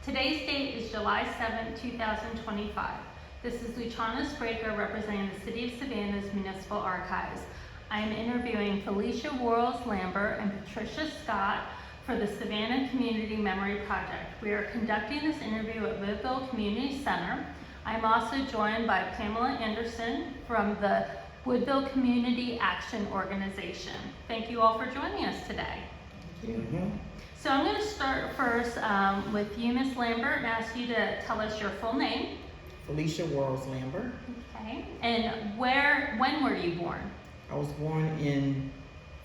Today's date is July 7, 2025. This is Luciana Spracher representing the City of Savannah's Municipal Archives. I am interviewing Felicia Worriels Lambert and Patricia Scott for the Savannah Community Memory Project. We are conducting this interview at Woodville Community Center. I am also joined by Pamela Anderson from the Woodville Community Action Organization. Thank you all for joining us today. So I'm going to start first with you, Ms. Lambert, and ask you to tell us your full name. Felicia Worriels Lambert. Okay. And when were you born? I was born in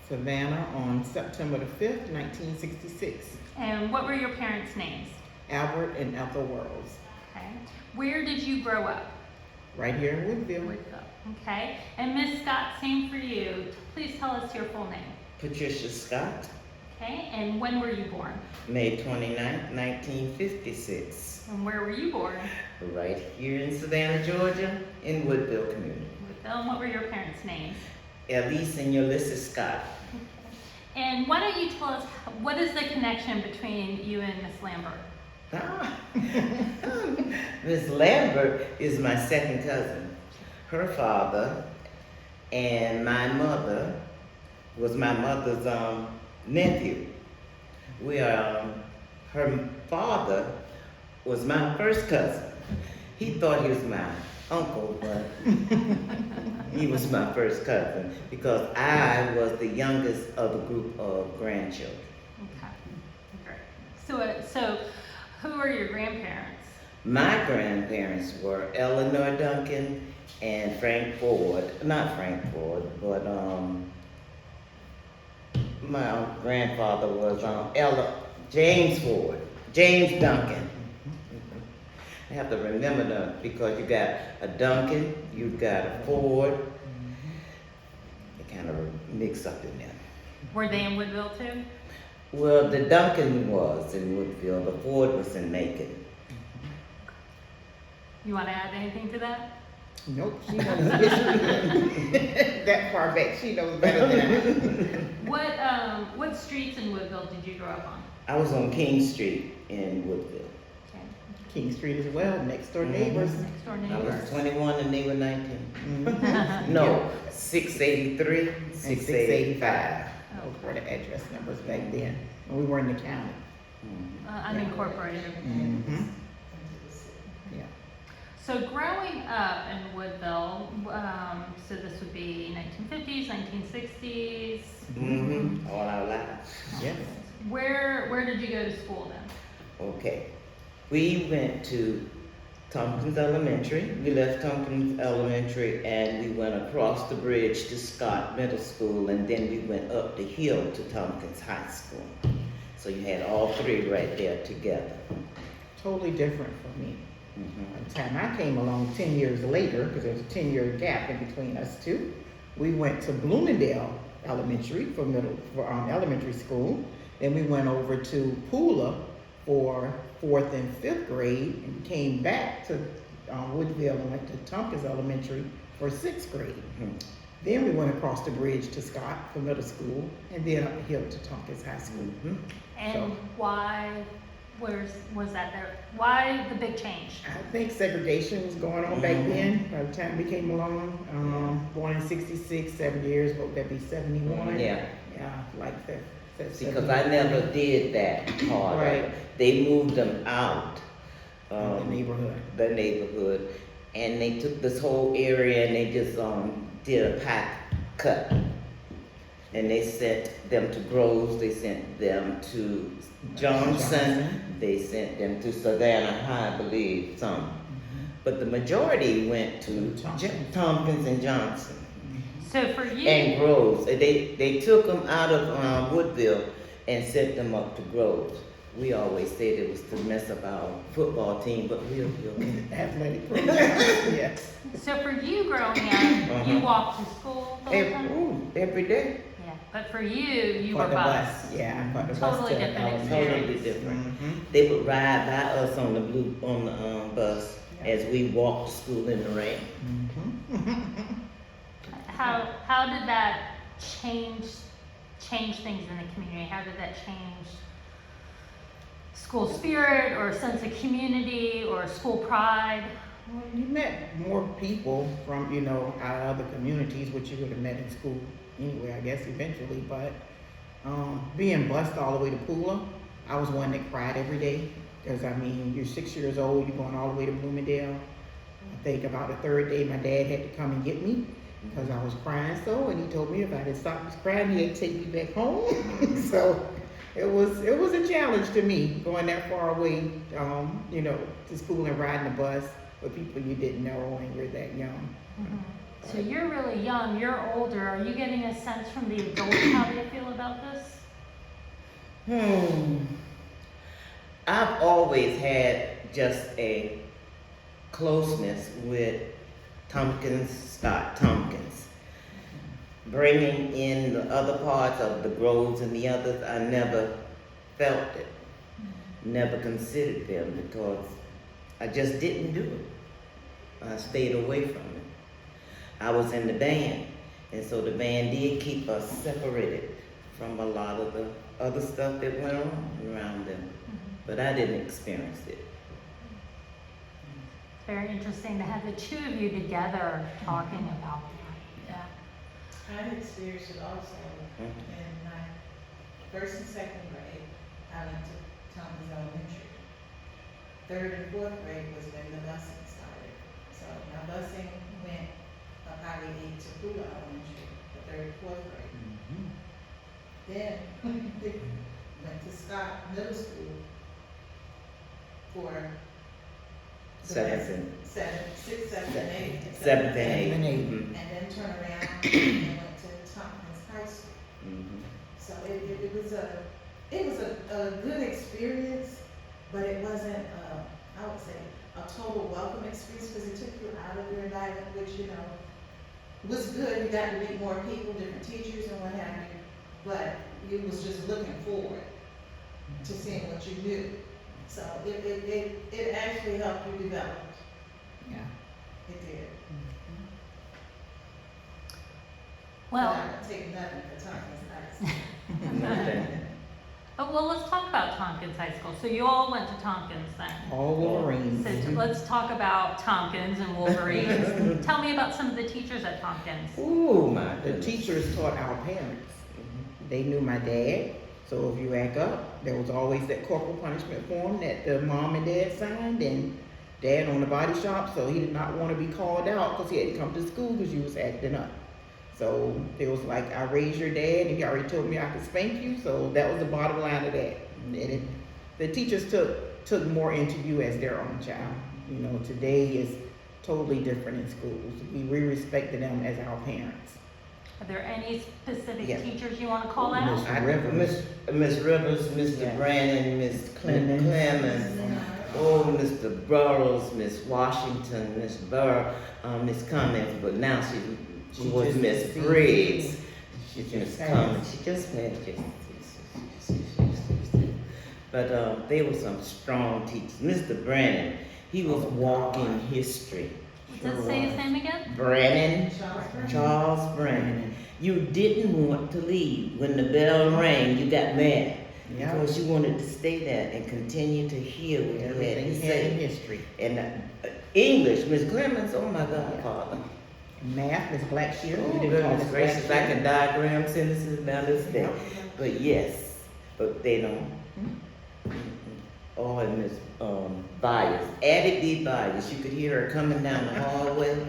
Savannah on September the 5th, 1966. And what were your parents' names? Albert and Ethel Worriels. Okay. Where did you grow up? Right here in Woodville. Woodville. Okay. And Ms. Scott, same for you. Please tell us your full name. Patricia Scott, Okay. And when were you born? May 29th, 1956. And where were you born? Right here in Savannah, Georgia, in Woodville Community. Woodville. And what were your parents' names? Elise and Ulysses Scott. And why don't you tell us, what is the connection between you and Ms. Lambert? Miss Lambert is my second cousin. Her father and my mother was my mother's nephew. Her father was my first cousin. He thought he was my uncle, but he was my first cousin because I was the youngest of a group of grandchildren. Okay, great. So who are your grandparents? My grandparents were Eleanor Duncan and Frank Ford. Not Frank Ford, but my grandfather was James Ford, James Duncan. I have to remember them because you got a Duncan, you got a Ford. They kind of mix up in there. Were they in Woodville too? Well, the Duncan was in Woodville, the Ford was in Macon. You want to add anything to that? Nope, she knows that far back. She knows better than I. What streets in Woodville did you grow up on? I was on King Street in Woodville. Okay. King Street as well, next door neighbors. Next door I neighbors. was 21 and they were 19. Mhm. No, 683, 685. Those were the address numbers back then, when we were in the county. Unincorporated. Mhm. Yeah. So growing up in Woodville, so this would be 1950s, 1960s. All our lives. Yes. Where did you go to school then? Okay. We went to Tompkins Elementary. We left Tompkins Elementary and we went across the bridge to Scott Middle School, and then we went up the hill to Tompkins High School. So you had all three right there together. Totally different from me. By the time I came along 10 years later, because there's a 10-year gap in between us two, we went to Bloomingdale Elementary for elementary school. Then we went over to Poola for 4th and 5th grade, and came back to Woodville and went to Tompkins Elementary for 6th grade. Then we went across the bridge to Scott for middle school, and then up the hill to Tompkins High School. And why was that there? Why the big change? I think segregation was going on back then. By the time we came along, born in 66, 7 years, what would that be, 71? Yeah. Yeah, like that. Because I never did that part. Right. They moved them out. The neighborhood. The neighborhood. And they took this whole area and they just did a pack cut. And they sent them to Groves, they sent them to Johnson, they sent them to Savannah High, I believe, some. But the majority went to Tompkins and Johnson. So for you, And Groves. They took them out of Woodville and sent them up to Groves. We always said it was to mess up our football team, but we'll be okay. Athletic program. Yes. so for you growing up, you walked to school the whole time? Every day. Yeah, but for you For were the bus. Yeah, for the Totally bus. different Totally experience. different. They would ride by us on the bus as we walked to school in the rain. How did that change things in the community? How did that change school spirit or a sense of community or school pride? Well, you met more people from, our other communities, which you would have met in school anyway, I guess, eventually. But being bused all the way to Pula, I was one that cried every day. Because, you're 6 years old, you're going all the way to Bloomingdale. I think about the third day, my dad had to come and get me because I was crying so. And he told me if I didn't stop crying, he'd take me back home. So it was a challenge to me going that far away, to school and riding the bus with people you didn't know and you're that young. Mm-hmm. So you're really young, you're older. Are you getting a sense from the adults how they feel about this? I've always had just a closeness with Scott Tompkins. Bringing in the other parts of the Groves and the others, I never felt it, never considered them because I just didn't do it. I stayed away from it. I was in the band, and so the band did keep us separated from a lot of the other stuff that went on around them. But I didn't experience it. It's very interesting to have the two of you together talking about that. Yeah. I experienced it also in my first and second grade. I went to Tompkins Elementary. Third and fourth grade was when the busing started. So my busing went up Highway 8 to Pula Elementary, the third and fourth grade. Then went to Scott Middle School for the Seventh sixth, seventh, and eighth. Seventh and eighth. And then turned around and went to Tompkins High School. So it was a good experience, but it wasn't I would say a total welcome experience because it took you out of your environment, which was good. You got to meet more people, different teachers and what have you, but you was just looking forward to seeing what you knew. So it actually helped you develop. Yeah. It did. Well, But I don't take nothing for Tompkins High Nothing. well, let's talk about Tompkins High School. So you all went to Tompkins then. All Wolverines. So let's talk about Tompkins and Wolverines. Tell me about some of the teachers at Tompkins. Ooh, my The goodness. teachers taught our parents. They knew my dad, so if you act up, there was always that corporal punishment form that the mom and dad signed, and dad owned a body shop, so he did not want to be called out because he had to come to school because you was acting up. So it was like, I raised your dad, and he already told me I could spank you, so that was the bottom line of that. And the teachers took more into you as their own child. Today is totally different in schools. We respected them as our parents. Are there any specific Yeah. teachers you want to call out? Miss Rivers. Miss Rivers, Mr. Yes. Brandon, Miss Clemens. Clemens, oh, Mr. Burrows, Miss Washington, Miss Burr, Miss Cummings, but now she was just Miss deceased. Briggs. She Miss just Cummings, she just passed. But they were some strong teachers. Mr. Brandon, he was Oh, walking God. history. Let's say his name again. Brandon, School. Charles Brandon. You didn't want to leave. When the bell rang, you got mad. Yeah. Because you wanted to stay there and continue to hear what you Everything had to he had in say. history. And English, Miss Clemens, oh my God, Father. Math, Miss Blackshear. Oh, You didn't call goodness Miss gracious, I Blackshear. can diagram sentences now this day. But yes, but they don't. Oh, and Miss Byers, Addie B. Byers, you could hear her coming down the hallway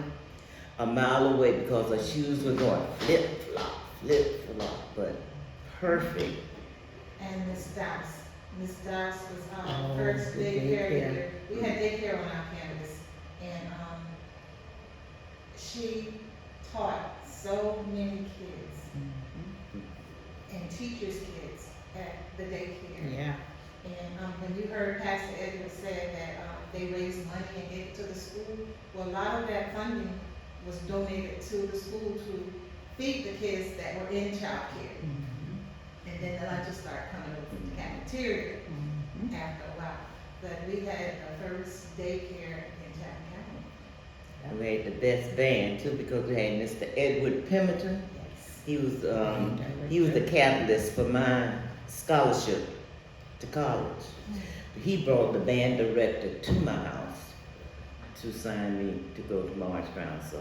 a mile away because her shoes were going flip-flop, but perfect. And Miss Doss. Miss Doss was Oh, first the daycare daycare. here. We had daycare on our campus, and she taught so many kids and teachers' kids at the daycare. Yeah. And when you heard Pastor Edwards say that they raised money and gave it to the school, well, a lot of that funding was donated to the school to feed the kids that were in child care. And then the lunches started coming over from the cafeteria after a while. But we had the first daycare in Chatham County. We had the best band too because we had Mr. Edward Pemberton. Yes. He was the catalyst for my scholarship to college. He brought the band director to my house to sign me to go to March Brown. So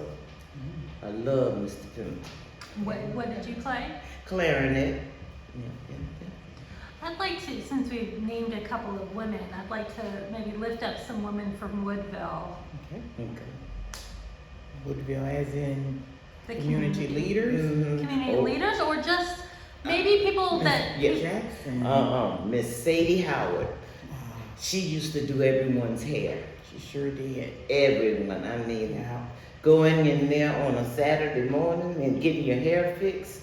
I love Mr. Pimp. What did you play? Clarinet. I'd like to, since we've named a couple of women, I'd like to maybe lift up some women from Woodville. Okay. Okay. Woodville as in The community leaders. Community Oh. leaders, or just maybe people that. Miss Jackson. Miss Sadie Howard. She used to do everyone's hair. She sure did. Everyone. I mean, Yeah. going in there on a Saturday morning and getting your hair fixed.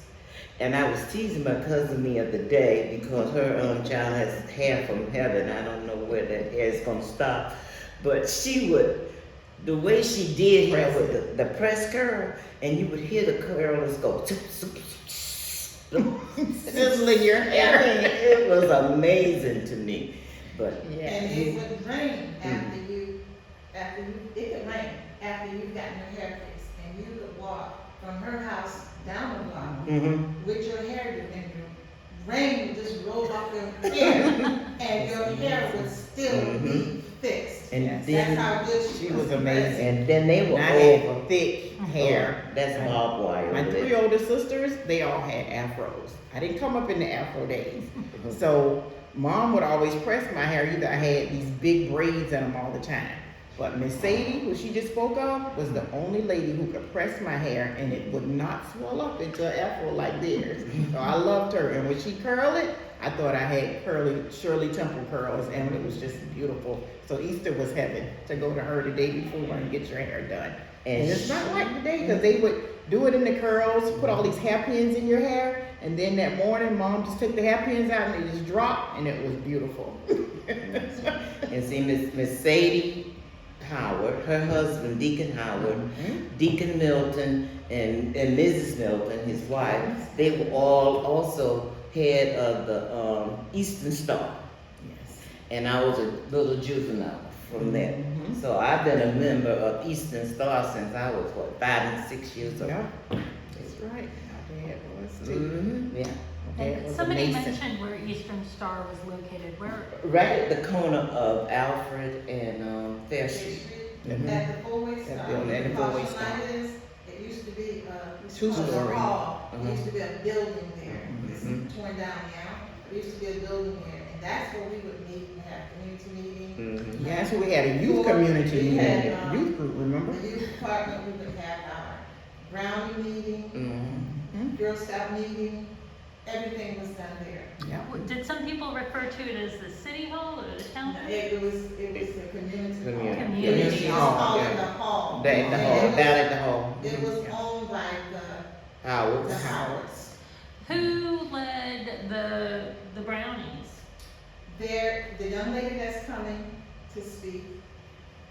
And I was teasing my cousin the other day because her child has hair from heaven. I don't know where that hair is gonna stop, but she would, the way she did hair with the press curl, and you would hear the curlers go Sizzling your I hair. mean, it was amazing to me. But Yeah. And it would rain it could rain after you've gotten your hair fixed, and you could walk from her house down the block with your hairdo, and your rain would just roll off your hair, and your hair would still be fixed. and Yes. then That's how good She was amazing. and then they were And I had all thick hair. that's barbed wire. My over there. 3 older sisters, they all had afros. I didn't come up in the afro days. So mom would always press my hair. Either I had these big braids in them all the time. But Miss Sadie, who she just spoke of, was the only lady who could press my hair and it would not swell up into an afro like theirs. So I loved her. And when she curled it, I thought I had curly Shirley Temple curls, and it was just beautiful. So Easter was heaven to go to her the day before and get your hair done. And it's not like today, because they would do it in the curls, put all these hairpins in your hair, and then that morning, mom just took the hairpins out and they just dropped, and it was beautiful. And see, Miss Sadie Howard, her husband, Deacon Howard, Deacon Milton, and Mrs. Milton, his wife, they were all also head of the Eastern Star. Yes. And I was a little juvenile from there. So I've been a member of Eastern Star since I was, 5 and 6 years old. Yeah, that's right. My dad was too. Yeah. My dad And was a somebody Mason. mentioned where Eastern Star was located. Where? Right at the corner of Alfred and Fair Street. At the four-way That stop. building, at the four-way stop. It used to be, Two-story. It used to be a building there. It's torn down now. There used to be a building there, and that's where we would meet and have community meetings. Yeah, that's where we had a youth community We meeting, had, youth group, remember? The youth department, we would have our Brownie meeting, Girl Scout meeting, everything was done there. Yeah. Did some people refer to it as the city hall or the town hall? It was the community hall. Community. Community It was hall, called yeah. the hall. Down at the hall, And down at the hall. It was owned by the Howard. Howards. Who led the brownies? The young lady that's coming to speak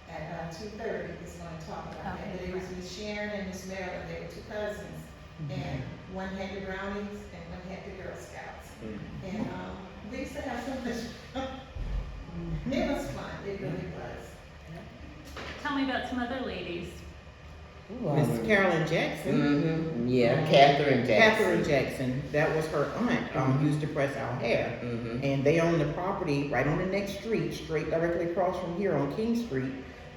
at 2:30 is gonna talk about that. But it was Miss Sharon and Miss Marilyn, they were 2 cousins. And one had the brownies and one had the Girl Scouts. And we used to have so much fun. It was fun, it really was. Tell me about some other ladies. Miss Carolyn Jackson. Yeah, Catherine Jackson. Catherine Jackson, that was her aunt, used to press our hair. And they owned the property right on the next street, straight directly across from here on King Street.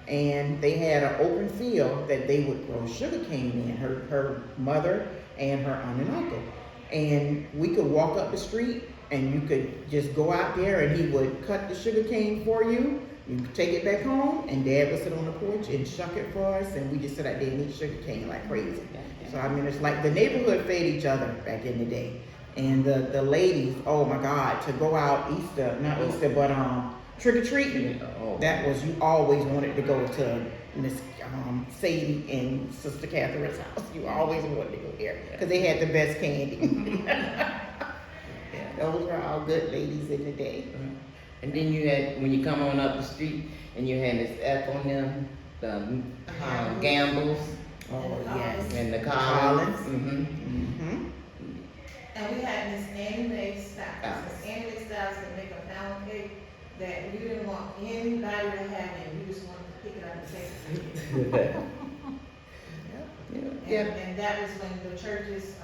And they had an open field that they would grow sugarcane in, her mother and her aunt and uncle. And we could walk up the street and you could just go out there and he would cut the sugarcane for you. You could take it back home and Dad would sit on the porch and shuck it for us, and we just sit out there and eat sugarcane like crazy. So I mean, it's like the neighborhood fed each other back in the day. And the ladies, oh my God, to go out trick or treating. That was, you always wanted to go to Miss Sadie and Sister Catherine's house. You always wanted to go there because they had the best candy. Those were all good ladies in the day. And then you had, when you come on up the street, and you had Miss F on them, the Gambles, Oh, yes. and the Collins. And we had Miss Annie Mae Styles. Miss Annie Mae Styles could make a pound cake that you didn't want anybody to have it. You just wanted to pick it up and take it. And that was when the churches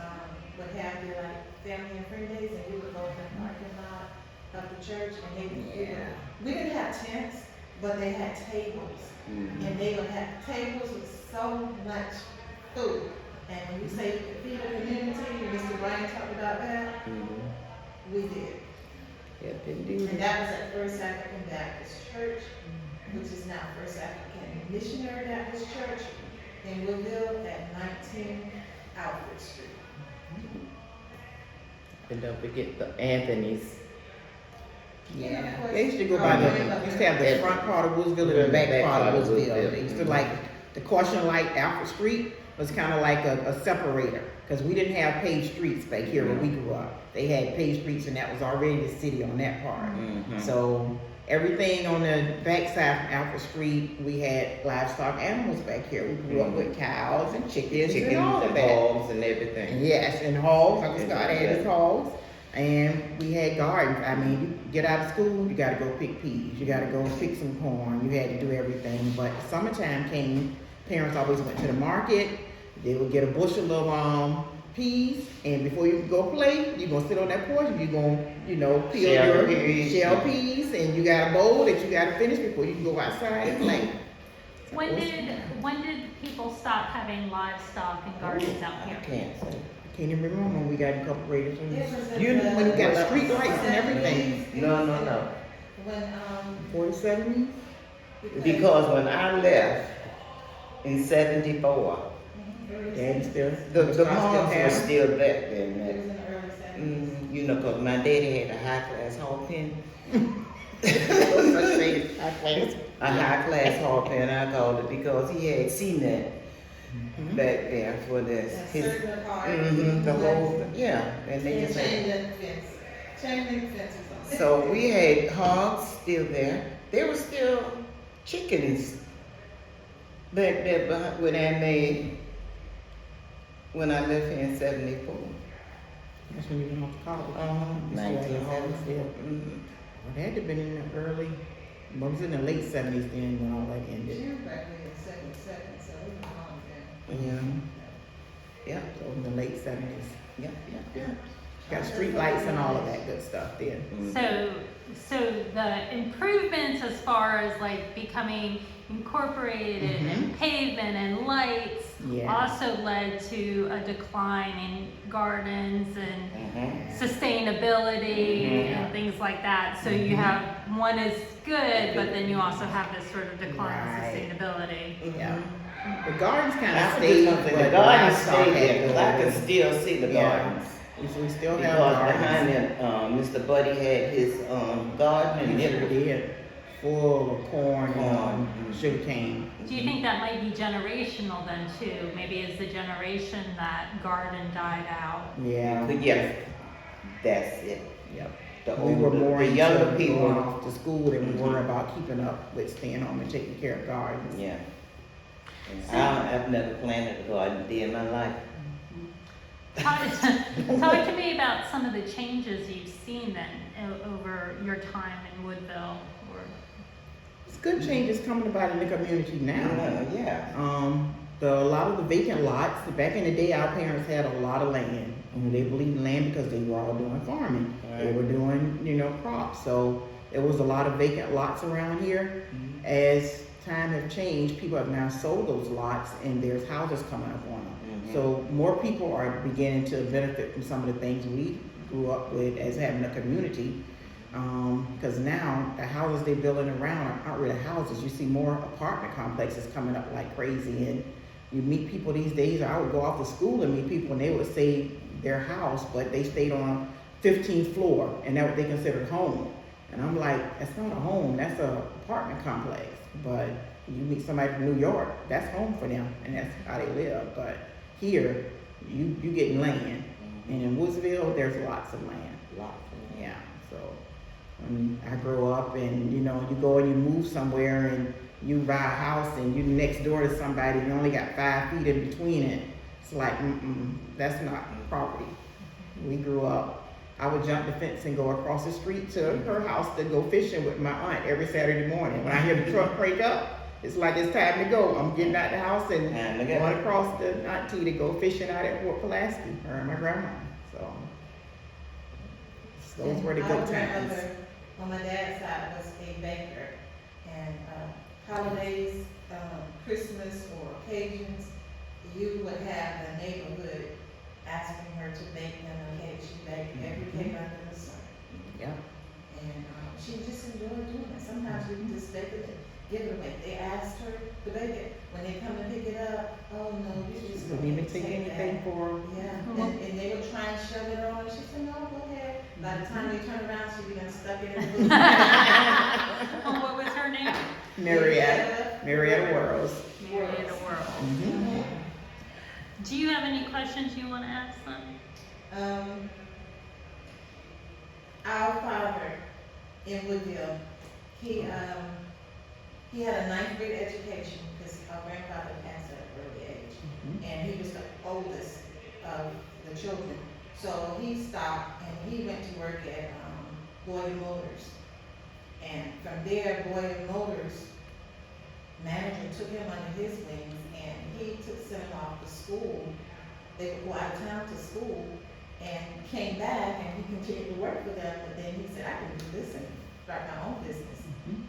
would have their like family and friend days, and we would go to the parking lot of the the church, and Yeah. we didn't have tents, but they had tables. Mhm. And they would have tables with so much food. And when you say feed the community, Mr. Brian talked about that, Mhm. we did. Yep, indeed. And that was at First African Baptist Church, which is now First African Missionary Baptist Church in Woodville at 19 Alfred Street. And don't forget the Anthony's. Yeah, they used to go by used to have the front part of Woodville and the back part of Woodville. They used to like, the caution light, Alfred Street was kind of like a separator, because we didn't have paved streets back here where we grew up. They had paved streets, and that was already the city on that part. Mhm. So everything on the backside of Alfred Street, we had livestock animals back here. We grew up with cows and chickens and all of that. Hogs and everything. Yes, and hogs. Uncle And Scott had his hogs. And we had gardens. I mean, you get out of school, you gotta go pick peas. You gotta go pick some corn. You had to do everything. But summertime came, parents always went to the market. They would get a bushel of peas, and before you could go play, you gonna sit on that porch, you gonna, peel Shell your peas. shell peas, and you got a bowl that you gotta finish before you can go outside and play. When did people stop having livestock and gardens out I here? can't say. Can't even remember when we got incorporated. It was in You the- when we got the street lights and everything. No. When, 40, 70s? Because when I left in '74, Daddy still. the Scott hogs were have- still back It then. was in the early 70s. Cause my daddy had a high class hog pen. A high class hog pen, I called it, because he had cement back there for this. That His, circular part. the whole, yeah, and they And just chain had. link fence, chain link fences on it. So we had hogs still there. There were still chickens back there when I left here in '74. That's when you went off to college. You still had your 1974. hogs still. Well, that had to have been in the early, what was it, in the late 70s then when all that She ended. was back in 77, so it was a long time. Yeah. Yep. So in the late 70s. Yep. Got street lights and all of that good stuff then. So the improvements as far as like becoming incorporated and pavement and lights Yeah. also led to a decline in gardens and Mhm. sustainability Mhm. and things like that. So you have, one is good, but then you also have this sort of decline Right. in sustainability. Yeah. The gardens kind I of was stayed, just but gonna say, the the gardens livestock stayed had there, to because go I away. can still see the Yeah. gardens. We still have Because gardens. behind it, Mr. Buddy had his, garden and He it sure was. did. Full of corn and sugar cane. Do you think that might be generational then too? Maybe as the generation that garden died out? Yeah. Yes, that's it. Yep. The We were older, more the into younger going people. off to school than we were about keeping up with staying home and taking care of gardens. Yeah. I've never planted a garden a day in my life. Talk to me about some of the changes you've seen then over your time in Woodville. Or It's good changes coming about in the community now. Yeah. A lot of the vacant lots, back in the day, our parents had a lot of land. They believed in land because they were all doing farming. They Right. were doing, crops. So there was a lot of vacant lots around here. As time have changed, people have now sold those lots and there's houses coming up on them. So more people are beginning to benefit from some of the things we grew up with as having a community. Because now the houses they're building around aren't really houses. You see more apartment complexes coming up like crazy, and you meet people these days. I would go off to school and meet people, and they would say their house, but they stayed on 15th floor, and that's what they considered home. And I'm like, that's not a home. That's an apartment complex. But you meet somebody from New York, that's home for them, and that's how they live. But here, you getting land, and in Woodsville, there's lots of land. Yeah, so I grow up and, you go and you move somewhere and you buy a house and you next door to somebody and you only got 5 feet in between it. It's like, that's not property. We grew up, I would jump the fence and go across the street to her house to go fishing with my aunt every Saturday morning. When I hear the truck break up, it's like it's time to go. I'm getting out the house and going across the auntie to go fishing out at Fort Pulaski, her and my grandma. So those were the Our good times. grandmother on my dad's side was a baker. And, holidays, Christmas or occasions, you would have the neighborhood asking her to bake them a cake. She baked every cake under the sun. Yeah. And, she just enjoyed doing it. Sometimes we can just bake it and give it away. They asked her to bake it. When they come to pick it up, oh no, you just Didn't even take anything that. for them. Yeah, and they would try and shove it on. She said, no, go ahead. By the time they turn around, she'd be done stuck it in the boot. Oh, what was her name? Marietta Worriels. Marietta World. Mhm. Do you have any questions you want to ask them? Our father in Woodville, he had a ninth grade education because our grandfather passed at an early age. Mhm. And he was the oldest of the children. So he stopped and he went to work at Boyd Motors. And from there, Boyd Motors manager took him under his wings and he took some off to school. They would go out of town to school and came back and he continued to work for them. But then he said, I can do this and start my own business.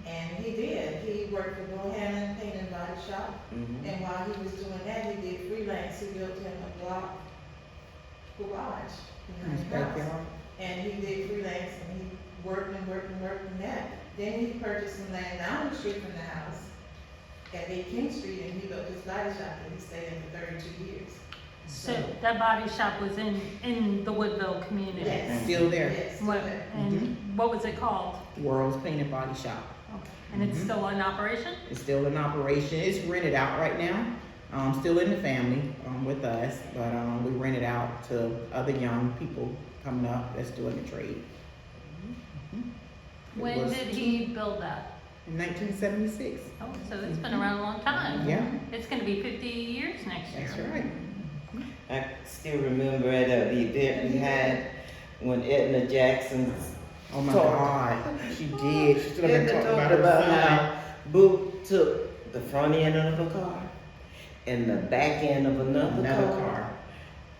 And he did. He worked for Bohannon Paint and Body Shop. And while he was doing that, he did freelance. He built him a block garage behind Nice his house. backyard. And he did freelance and he worked and that. Then he purchased some land down the street from the house at 8 King Street and he built his body shop that he stayed in for 32 years. So that body shop was in the Woodville community? Yes. Still there. Yes. What, and what was it called? World's Paint and Body Shop. Okay. And it's Mhm. still in operation? It's still in operation. It's rented out right now. Still in the family with us, but we rent it out to other young people coming up that's doing the trade. It When was did he build that? In 1976. Oh, so it's been around a long time. Yeah, It's gonna be 50 years next year. that's right. I still remember at the event we had when Edna Jackson's Oh my talk. God, she did. She stood up and Edna talked talked about her about son. how Boop took the front end of a car and the back end of another car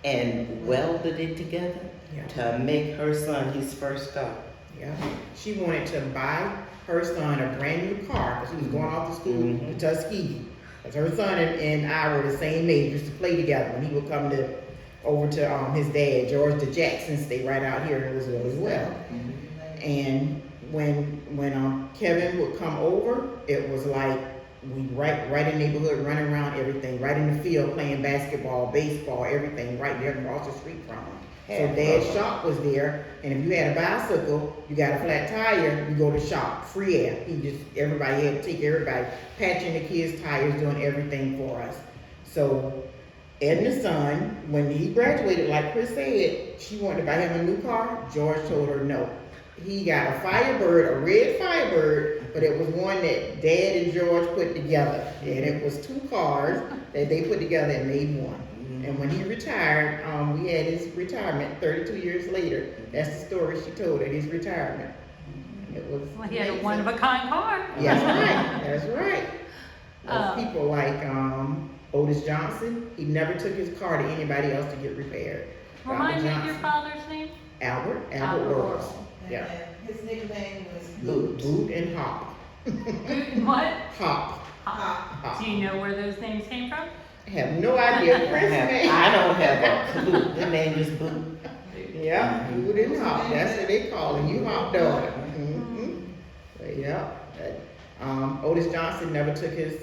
and welded it together Yeah. to make her son his first car. Yeah, she wanted to buy her son a brand new car because he was going off to school Mhm. to Tuskegee. Because her son and I were the same age, used to play together when he would come over to his dad, George the Jackson, stay right out here in Louisville as well. And when Kevin would come over, it was like we right in the neighborhood, running around everything, right in the field playing basketball, baseball, everything right there across the street from him. So Dad's shop was there, and if you had a bicycle, you got a flat tire, you go to shop, free air. Everybody had to take everybody, patching the kids' tires, doing everything for us. So Edna's son, when he graduated, like Chris said, she wanted to buy him a new car. George told her no. He got a Firebird, a red Firebird, but it was one that Dad and George put together. And it was two cars that they put together and made one. And when he retired, we had his retirement 32 years later. That's the story she told at his retirement. It was Well, he had a amazing. one-of-a-kind car. That's right, that's right. Um, People like Otis Johnson, he never took his car to anybody else to get repaired. Remind me Robert of your Johnson. father's name? Albert Albert Worriels. Worriels. Yeah. And his nickname was Boot and Hop. What? Hop. Hop. Do you know where those names came from? I have no idea. Chris name. I don't have a clue. The name is Boop. Yeah, Boot and Hop. That's what they call him. You Hop daughter. Yeah. Otis Johnson never took his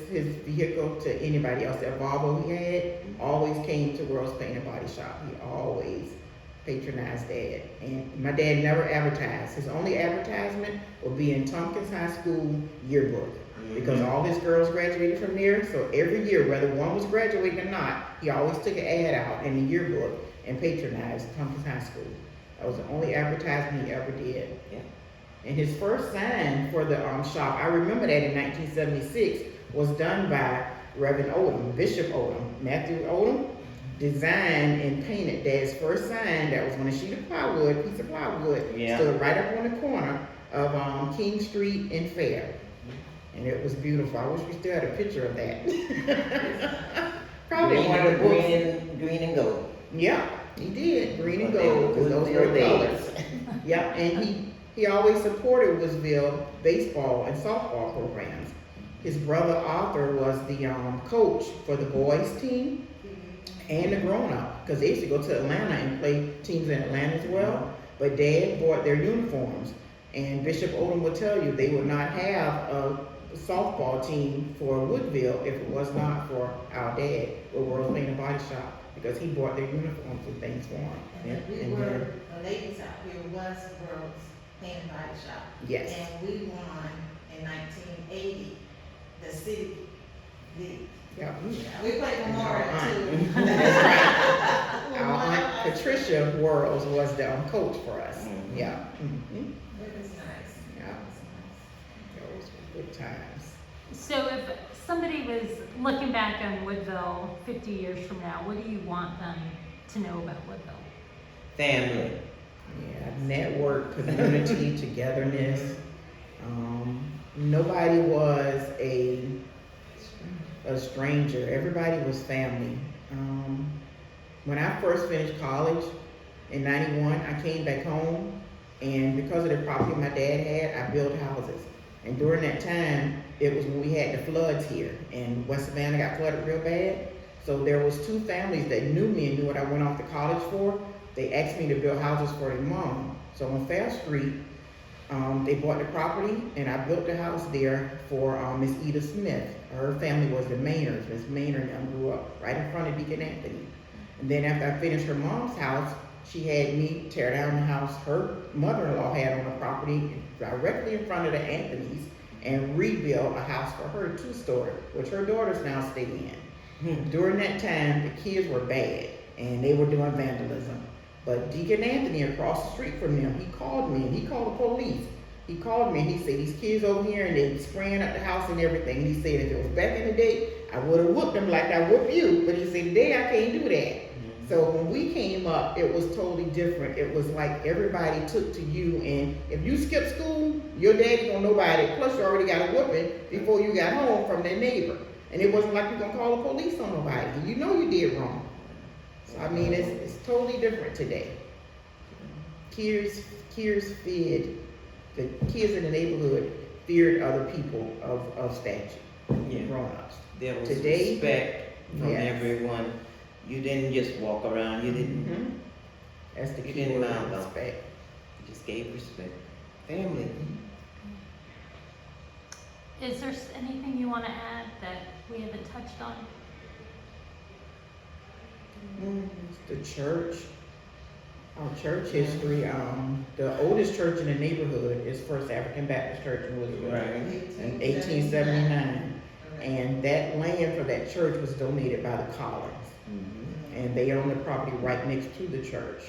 vehicle to anybody else. That Volvo he had always came to World's Paint and Body Shop. He always patronized Dad. And my dad never advertised. His only advertisement would be in Tompkins High School yearbook. Because all his girls graduated from there, so every year, whether one was graduating or not, he always took an ad out in the yearbook and patronized Tompkins High School. That was the only advertisement he ever did. Yeah. And his first sign for the shop, I remember that in 1976, was done by Reverend Odom, Bishop Odom, Matthew Odom, designed and painted Dad's first sign that was on a sheet of plywood, piece of plywood, Yeah. stood right up on the corner of King Street and Fair. And it was beautiful. I wish we still had a picture of that. Probably Green one of the books. green and gold. Yeah, he did, green and But they were gold, because those Woodville were colors. days. Yeah, and he always supported Woodville baseball and softball programs. His brother Arthur was the coach for the boys team and the grown-up, because they used to go to Atlanta and play teams in Atlanta as well. But Dad bought their uniforms, and Bishop Odom would tell you they would not have a softball team for Woodville if it was not for our dad, with World's Paint and Body Shop, because he bought their uniforms and things for them. And we were, the ladies out here was World's Paint and Body Shop. Yes. And we won in 1980, the city league. Yeah. We played Memorial too. That's right. Our aunt Patricia Worriels was the coach for us. Yeah. Mhm. It was nice. Yeah. It was nice. Those were good times. So if somebody was looking back on Woodville 50 years from now, what do you want them to know about Woodville? Family. Yeah, network, community, togetherness. Nobody was a stranger. Everybody was family. When I first finished college in '91, I came back home, and because of the property my dad had, I built houses. And during that time, it was when we had the floods here, and West Savannah got flooded real bad. So there was two families that knew me and knew what I went off to college for. They asked me to build houses for their mom. So on Fair Street, they bought the property, and I built the house there for Miss Eda Smith. Her family was the Maynards. Miss Maynard and I grew up right in front of Deacon Anthony. And then after I finished her mom's house, she had me tear down the house her mother-in-law had on the property directly in front of the Anthony's and rebuild a house for her, 2-story, which her daughters now stay in. During that time, the kids were bad, and they were doing vandalism. But Deacon Anthony across the street from them, he called me, and he called the police. He called me, and he said, these kids over here, and they spraying up the house and everything. And he said, if it was back in the day, I would have whooped them like I whooped you. But he said, today I can't do that. So when we came up, it was totally different. It was like everybody took to you, and if you skip school, your daddy don't know about it. Plus you already got a whooping before you got home from their neighbor. And it wasn't like you're gonna call the police on nobody. You know you did wrong. So I mean, it's totally different today. Kids feared, the kids in the neighborhood feared other people of stature, grown-ups. There was Today, respect from yes. everyone. You didn't just walk around. You didn't. Mm-hmm. That's the You key didn't word, mind them. respect. You just gave respect. Family. Is there anything you want to add that we haven't touched on? The church, our church history, the oldest church in the neighborhood is First African Baptist Church in Woodville. Right. In 1879. And that land for that church was donated by the Collins. And they own the property right next to the church.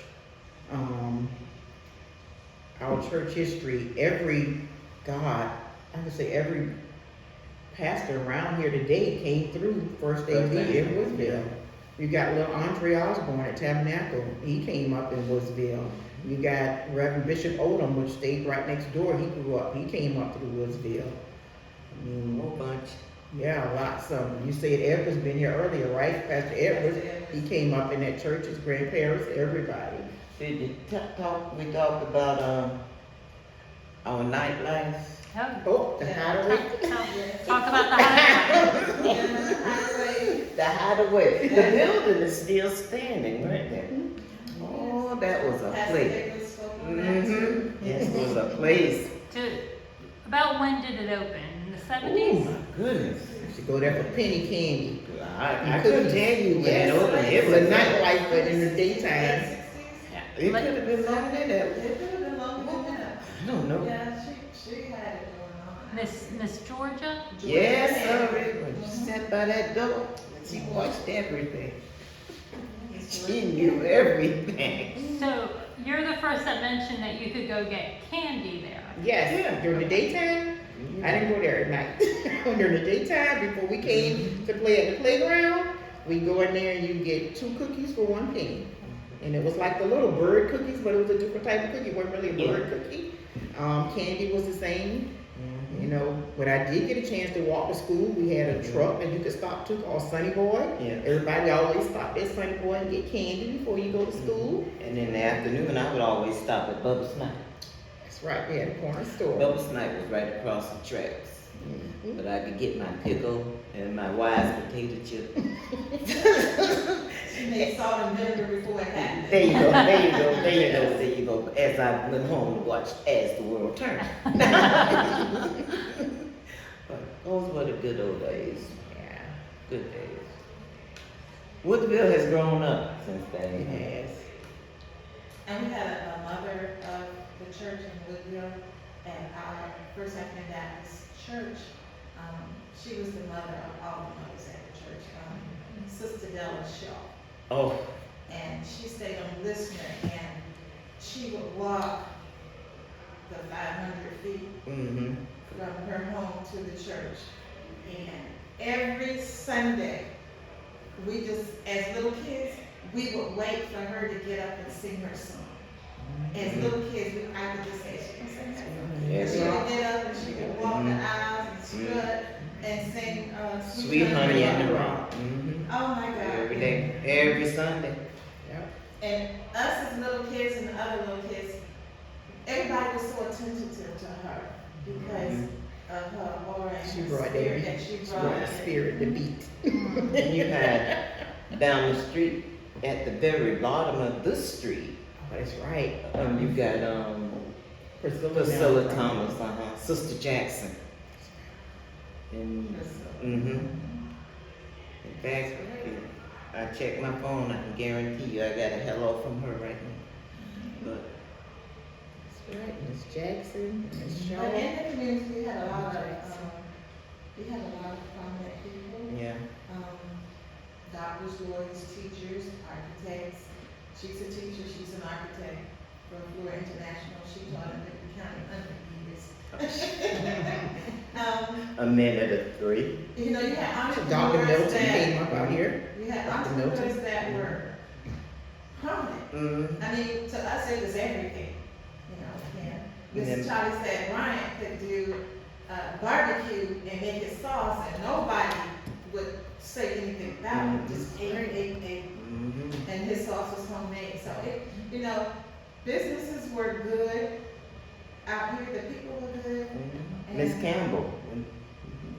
Our church history, every pastor around here today came through First AV in Woodville. You got little Andre Osborne at Tabernacle. He came up in Woodville. You got Reverend Bishop Odom, which stayed right next door. He grew up. He came up through Woodville. I mean, A whole bunch. yeah, lots of them. You said Edward's been here earlier, right? Pastor Edward, he came up in that church, his grandparents, everybody. Did you we talked about our nightlife? Oh, the hideaway. Talk about the highway. The hideaway. The building is still standing right there. Oh, that was a place. Yes, it was a place. About when did it open? In the Oh 70s? my goodness. Used to go there for penny candy. I couldn't tell you when it opened. It It was was a nightlife, but in the daytime. Yeah. It could have been longer than that. It could have been longer than that. I don't know. Yeah, she had it going on. Miss Georgia? Yes, sir. When she sat by that door, she watched everything. She knew everything. So you're the first that mentioned that you could go get candy there. Yes, Yeah. during the daytime. I didn't go there at night. During the daytime, before we came to play at the playground, we go in there and you get 2 cookies for 1 penny. And it was like the little bird cookies, but it was a different type of cookie. It wasn't really a bird cookie. Candy was the same. You know, when I did get a chance to walk to school, we had a truck that you could stop to called Sunny Boy. Yeah. Everybody always stopped at Sunny Boy and get candy before you go to school. And in the afternoon, I would always stop at Bubba's Snack. That's That's right, we had a corner store. Bubba Snipe was right across the tracks. Mhm. But I could get my pickle and my wise potato chip. She made salt and vinegar before it happened. There you go. As I went home to watch As the World Turned. But those were the good old days. Yeah, Good days. Woodville has grown up since it then. has. And we had a mother of the church in Woodville at our First African Baptist church. She was the mother of all the mothers at the church, Sister Della Shaw. Oh, And she stayed on listener, and she would walk the 500 feet mm-hmm. from her home to the church. And every Sunday, we just, as little kids, we would wait for her to get up and sing her song. As little kids, I could just say, she can sing that song. Yes. She would get up and she would walk the aisles and strut and sing Sweet Honey in the Rock. Mm-hmm. Oh my God. Every day, every Sunday. Yep. And us as little kids and the other little kids, everybody was so attentive to her because of her aura and She her brought that spirit beat. that she She brought. brought the spirit, the beat. And you had down the street, at the very bottom of this street, That's right. you got Priscilla Thomas, Sister Jackson. And in fact, I check my phone, I can guarantee you I got a hello from her right now. But That's right, Miss Jackson, Miss But Shaw. in the community, we had a lot of prominent people. yeah, Doctors, lawyers, teachers, architects. She's a teacher, she's an architect from Florida International. She taught in Liberty County 100 years. a minute or three. You know, you had Dr. entrepreneurs Milton that, came up out here. you had Dr. Milton. entrepreneurs that were prominent. Mm-hmm. I mean, to us, it was everything, you know, and And Mrs. then- Charlie said Ryan could do barbecue and make it sauce, and nobody would say anything about it, just ate, Mm-hmm. and his sauce was homemade, so it, you know, businesses were good out here, the people were good. Miss Campbell,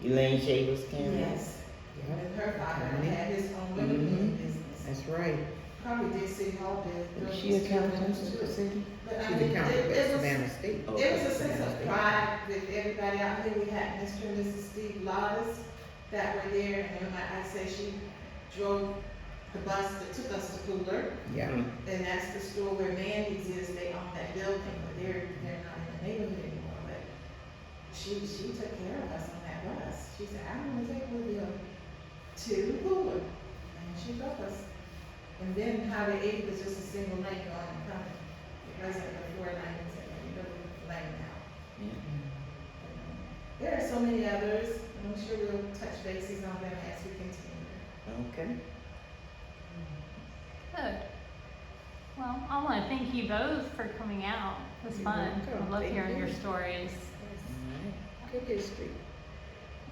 Elaine Shavers Campbell. Yes, Yep. and her father had his own women cleaning business, That's right. probably did City Hall business. Is she accountant at the city? But I She's mean, accountant it at was, Savannah State. Oh, it was a sense Savannah of State. pride with everybody out here. We had Mr. and Mrs. Steve Lawless that were there, and then I said she drove the bus that took us to Cooler, Yeah. and that's the store where Mandy's is. They own that building, but they're not in the neighborhood anymore. But she took care of us on that bus. She said, "I'm gonna take Woodville to Cooler," and she drove us. And then Highway 80 was just a single lane going and coming. It wasn't the 4 lanes and the middle lane now. There are so many others, and I'm sure we'll touch bases on them as we continue. Okay. Good. Well, I want to thank you both for coming out. It was You're fun. welcome. I love Thank hearing you. your stories. Good history.